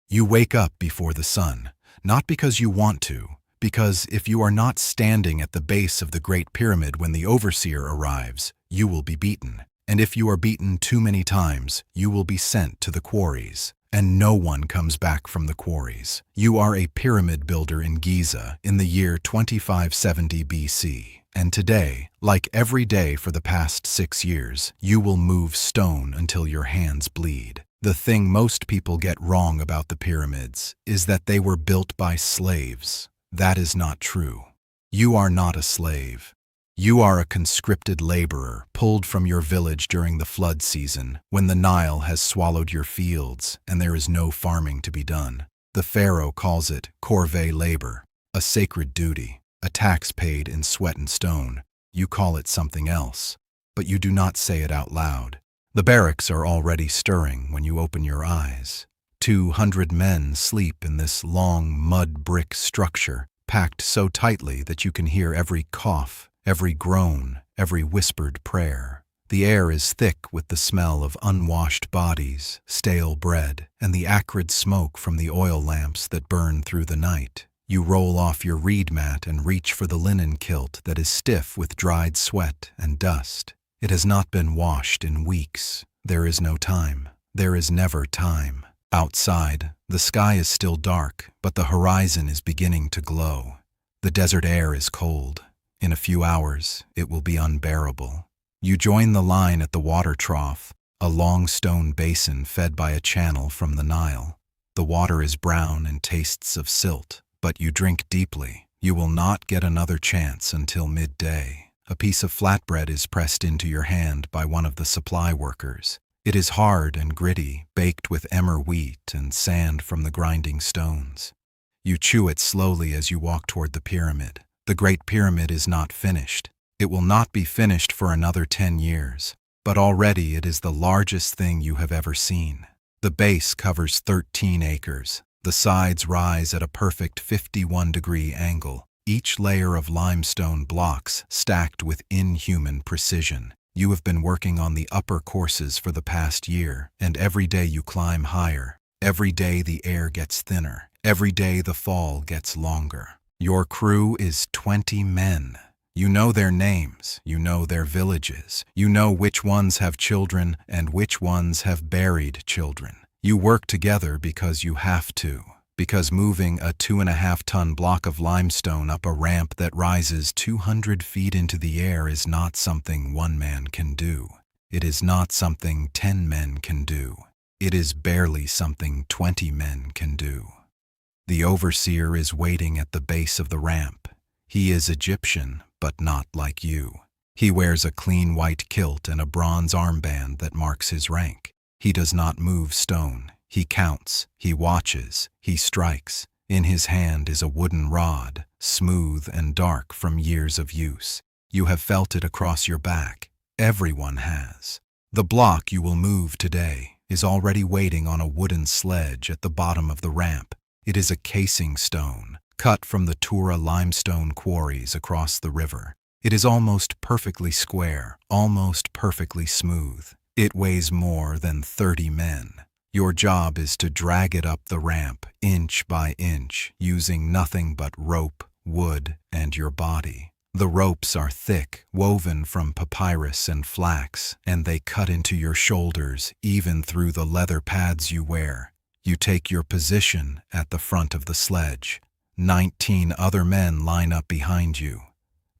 You wake up before the sun, not because you want to, because if you are not standing at the base of the Great Pyramid when the overseer arrives, you will be beaten. And if you are beaten too many times, you will be sent to the quarries. And no one comes back from the quarries. You are a pyramid builder in Giza in the year 2570 BC. And today, like every day for the past 6 years, you will move stone until your hands bleed. The thing most people get wrong about the pyramids is that they were built by slaves. That is not true. You are not a slave. You are a conscripted laborer pulled from your village during the flood season when the Nile has swallowed your fields and there is no farming to be done. The pharaoh calls it corvée labor, a sacred duty, a tax paid in sweat and stone. You call it something else, but you do not say it out loud. The barracks are already stirring when you open your eyes. 200 men sleep in this long mud brick structure, packed so tightly that you can hear every cough, every groan, every whispered prayer. The air is thick with the smell of unwashed bodies, stale bread, and the acrid smoke from the oil lamps that burn through the night. You roll off your reed mat and reach for the linen kilt that is stiff with dried sweat and dust. It has not been washed in weeks. There is no time. There is never time. Outside, the sky is still dark, but the horizon is beginning to glow. The desert air is cold. In a few hours, it will be unbearable. You join the line at the water trough, a long stone basin fed by a channel from the Nile. The water is brown and tastes of silt, but you drink deeply. You will not get another chance until midday. A piece of flatbread is pressed into your hand by one of the supply workers. It is hard and gritty, baked with emmer wheat and sand from the grinding stones. You chew it slowly as you walk toward the pyramid. The Great Pyramid is not finished. It will not be finished for another 10 years, but already it is the largest thing you have ever seen. The base covers 13 acres. The sides rise at a perfect 51-degree angle, each layer of limestone blocks stacked with inhuman precision. You have been working on the upper courses for the past year, and every day you climb higher. Every day the air gets thinner. Every day the fall gets longer. Your crew is 20 men. You know their names, you know their villages, you know which ones have children and which ones have buried children. You work together because you have to, because moving a 2.5-ton block of limestone up a ramp that rises 200 feet into the air is not something one man can do. It is not something 10 men can do. It is barely something 20 men can do. The overseer is waiting at the base of the ramp. He is Egyptian, but not like you. He wears a clean white kilt and a bronze armband that marks his rank. He does not move stone. He counts, he watches, he strikes. In his hand is a wooden rod, smooth and dark from years of use. You have felt it across your back. Everyone has. The block you will move today is already waiting on a wooden sledge at the bottom of the ramp. It is a casing stone, cut from the Tura limestone quarries across the river. It is almost perfectly square, almost perfectly smooth. It weighs more than 30 men. Your job is to drag it up the ramp, inch by inch, using nothing but rope, wood, and your body. The ropes are thick, woven from papyrus and flax, and they cut into your shoulders, even through the leather pads you wear. You take your position at the front of the sledge. 19 other men line up behind you.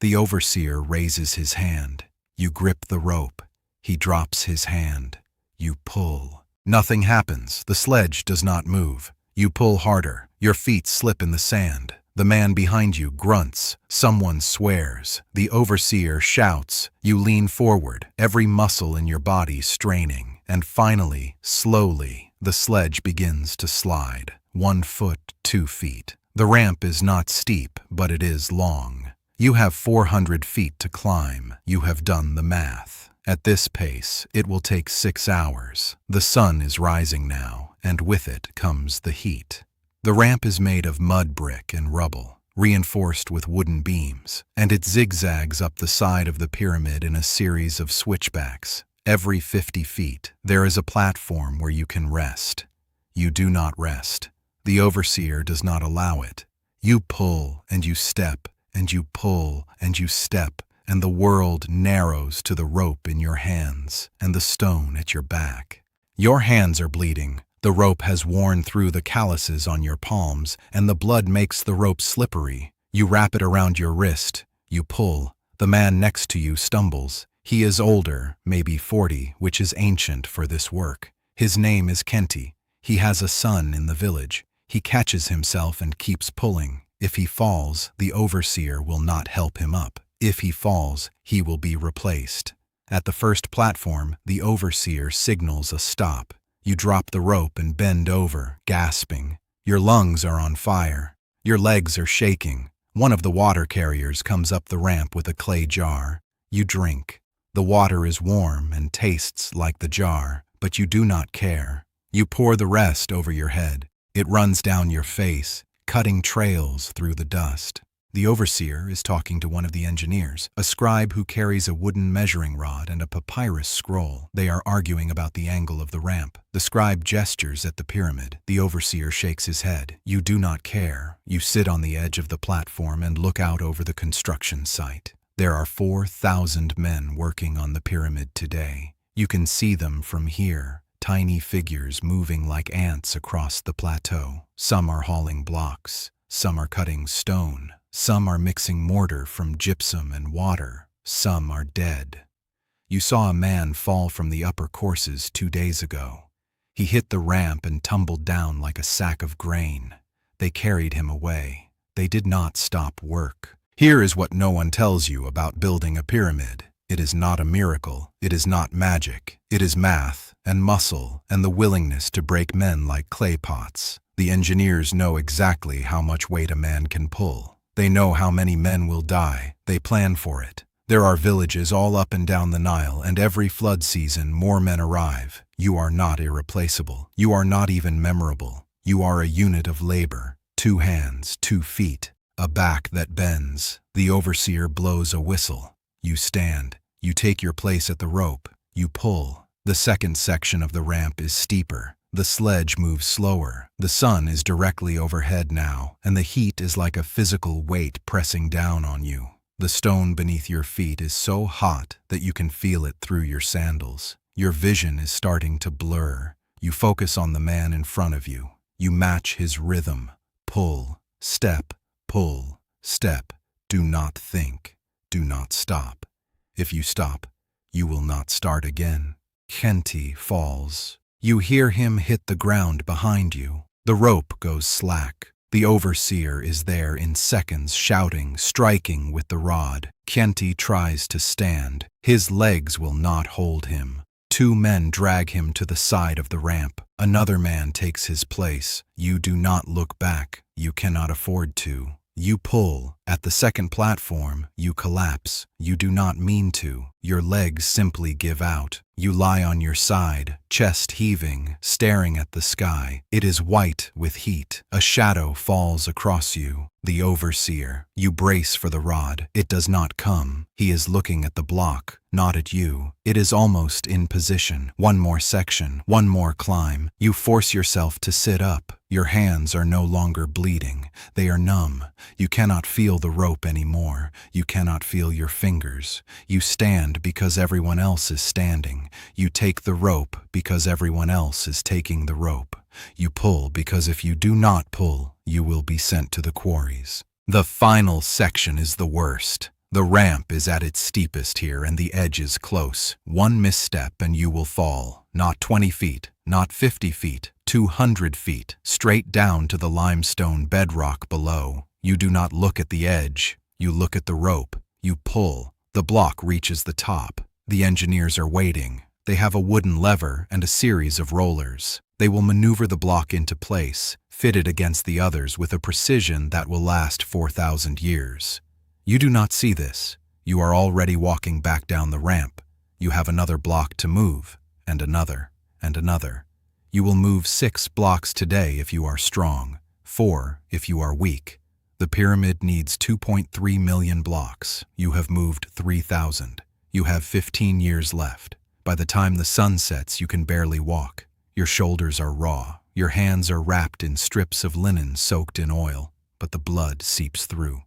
The overseer raises his hand. You grip the rope. He drops his hand. You pull. Nothing happens. The sledge does not move. You pull harder. Your feet slip in the sand. The man behind you grunts. Someone swears. The overseer shouts. You lean forward, every muscle in your body straining. And finally, slowly, the sledge begins to slide. 1 foot, 2 feet. The ramp is not steep, but it is long. You have 400 feet to climb. You have done the math. At this pace, it will take 6 hours. The sun is rising now, and with it comes the heat. The ramp is made of mud brick and rubble, reinforced with wooden beams, and it zigzags up the side of the pyramid in a series of switchbacks. Every 50 feet, there is a platform where you can rest. You do not rest. The overseer does not allow it. You pull and you step, and you pull and you step, and the world narrows to the rope in your hands and the stone at your back. Your hands are bleeding. The rope has worn through the calluses on your palms, and the blood makes the rope slippery. You wrap it around your wrist. You pull. The man next to you stumbles. He is older, maybe 40, which is ancient for this work. His name is Kenty. He has a son in the village. He catches himself and keeps pulling. If he falls, the overseer will not help him up. If he falls, he will be replaced. At the first platform, the overseer signals a stop. You drop the rope and bend over, gasping. Your lungs are on fire. Your legs are shaking. One of the water carriers comes up the ramp with a clay jar. You drink. The water is warm and tastes like the jar, but you do not care. You pour the rest over your head. It runs down your face, cutting trails through the dust. The overseer is talking to one of the engineers, a scribe who carries a wooden measuring rod and a papyrus scroll. They are arguing about the angle of the ramp. The scribe gestures at the pyramid. The overseer shakes his head. You do not care. You sit on the edge of the platform and look out over the construction site. There are 4,000 men working on the pyramid today. You can see them from here, tiny figures moving like ants across the plateau. Some are hauling blocks. Some are cutting stone. Some are mixing mortar from gypsum and water. Some are dead. You saw a man fall from the upper courses 2 days ago. He hit the ramp and tumbled down like a sack of grain. They carried him away. They did not stop work. Here is what no one tells you about building a pyramid. It is not a miracle. It is not magic. It is math and muscle and the willingness to break men like clay pots. The engineers know exactly how much weight a man can pull. They know how many men will die. They plan for it. There are villages all up and down the Nile, and every flood season more men arrive. You are not irreplaceable. You are not even memorable. You are a unit of labor. 2 hands, 2 feet, a back that bends. The overseer blows a whistle. You stand. You take your place at the rope. You pull. The second section of the ramp is steeper. The sledge moves slower. The sun is directly overhead now, and the heat is like a physical weight pressing down on you. The stone beneath your feet is so hot that you can feel it through your sandals. Your vision is starting to blur. You focus on the man in front of you. You match his rhythm. Pull, step, pull, step. Do not think. Do not stop. If you stop, you will not start again. Kenty falls. You hear him hit the ground behind you. The rope goes slack. The overseer is there in seconds, shouting, striking with the rod. Kenty tries to stand. His legs will not hold him. 2 men drag him to the side of the ramp. Another man takes his place. You do not look back. You cannot afford to. You pull. At the second platform, you collapse. You do not mean to. Your legs simply give out. You lie on your side, chest heaving, staring at the sky. It is white with heat. A shadow falls across you. The overseer. You brace for the rod. It does not come. He is looking at the block, not at you. It is almost in position. One more section, one more climb. You force yourself to sit up. Your hands are no longer bleeding. They are numb. You cannot feel the rope anymore. You cannot feel your fingers. You stand because everyone else is standing. You take the rope because everyone else is taking the rope. You pull because if you do not pull, you will be sent to the quarries. The final section is the worst. The ramp is at its steepest here and the edge is close. One misstep and you will fall. Not 20 feet, not 50 feet, 200 feet, straight down to the limestone bedrock below. You do not look at the edge. You look at the rope. You pull. The block reaches the top. The engineers are waiting. They have a wooden lever and a series of rollers. They will maneuver the block into place, fit it against the others with a precision that will last 4,000 years. You do not see this. You are already walking back down the ramp. You have another block to move, and another, and another. You will move 6 blocks today if you are strong, 4 if you are weak. The pyramid needs 2.3 million blocks. You have moved 3,000. You have 15 years left. By the time the sun sets, you can barely walk. Your shoulders are raw. Your hands are wrapped in strips of linen soaked in oil, but the blood seeps through.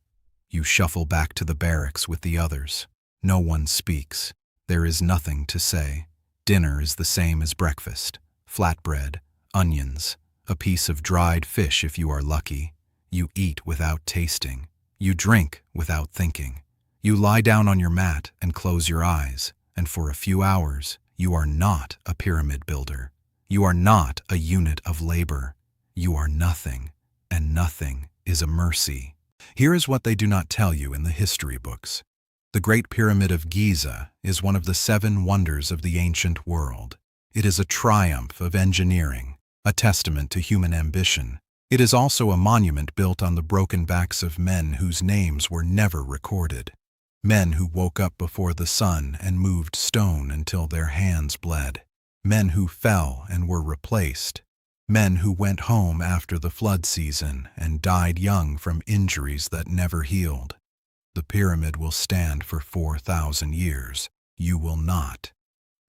You shuffle back to the barracks with the others. No one speaks. There is nothing to say. Dinner is the same as breakfast. Flatbread, onions, a piece of dried fish if you are lucky. You eat without tasting. You drink without thinking. You lie down on your mat and close your eyes, and for a few hours, you are not a pyramid builder. You are not a unit of labor. You are nothing, and nothing is a mercy. Here is what they do not tell you in the history books. The Great Pyramid of Giza is one of the 7 wonders of the ancient world. It is a triumph of engineering, a testament to human ambition. It is also a monument built on the broken backs of men whose names were never recorded. Men who woke up before the sun and moved stone until their hands bled. Men who fell and were replaced. Men who went home after the flood season and died young from injuries that never healed. The pyramid will stand for 4,000 years. You will not.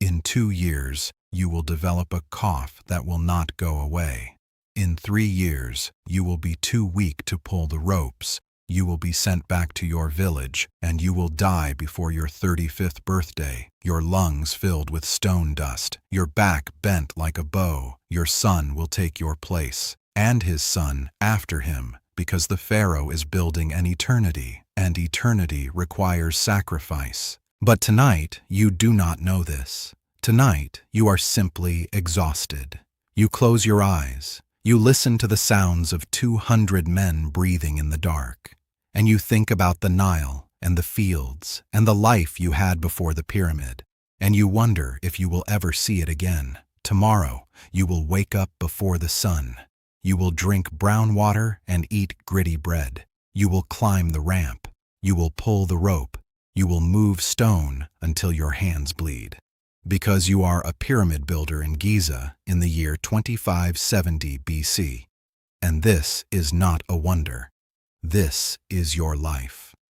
In 2 years, you will develop a cough that will not go away. In 3 years, you will be too weak to pull the ropes. You will be sent back to your village, and you will die before your 35th birthday, your lungs filled with stone dust, your back bent like a bow. Your son will take your place, and his son after him, because the Pharaoh is building an eternity, and eternity requires sacrifice. But tonight, you do not know this. Tonight, you are simply exhausted. You close your eyes. You listen to the sounds of 200 men breathing in the dark, and you think about the Nile and the fields and the life you had before the pyramid, and you wonder if you will ever see it again. Tomorrow, you will wake up before the sun. You will drink brown water and eat gritty bread. You will climb the ramp. You will pull the rope. You will move stone until your hands bleed. Because you are a pyramid builder in Giza in the year 2570 BC. And this is not a wonder. This is your life.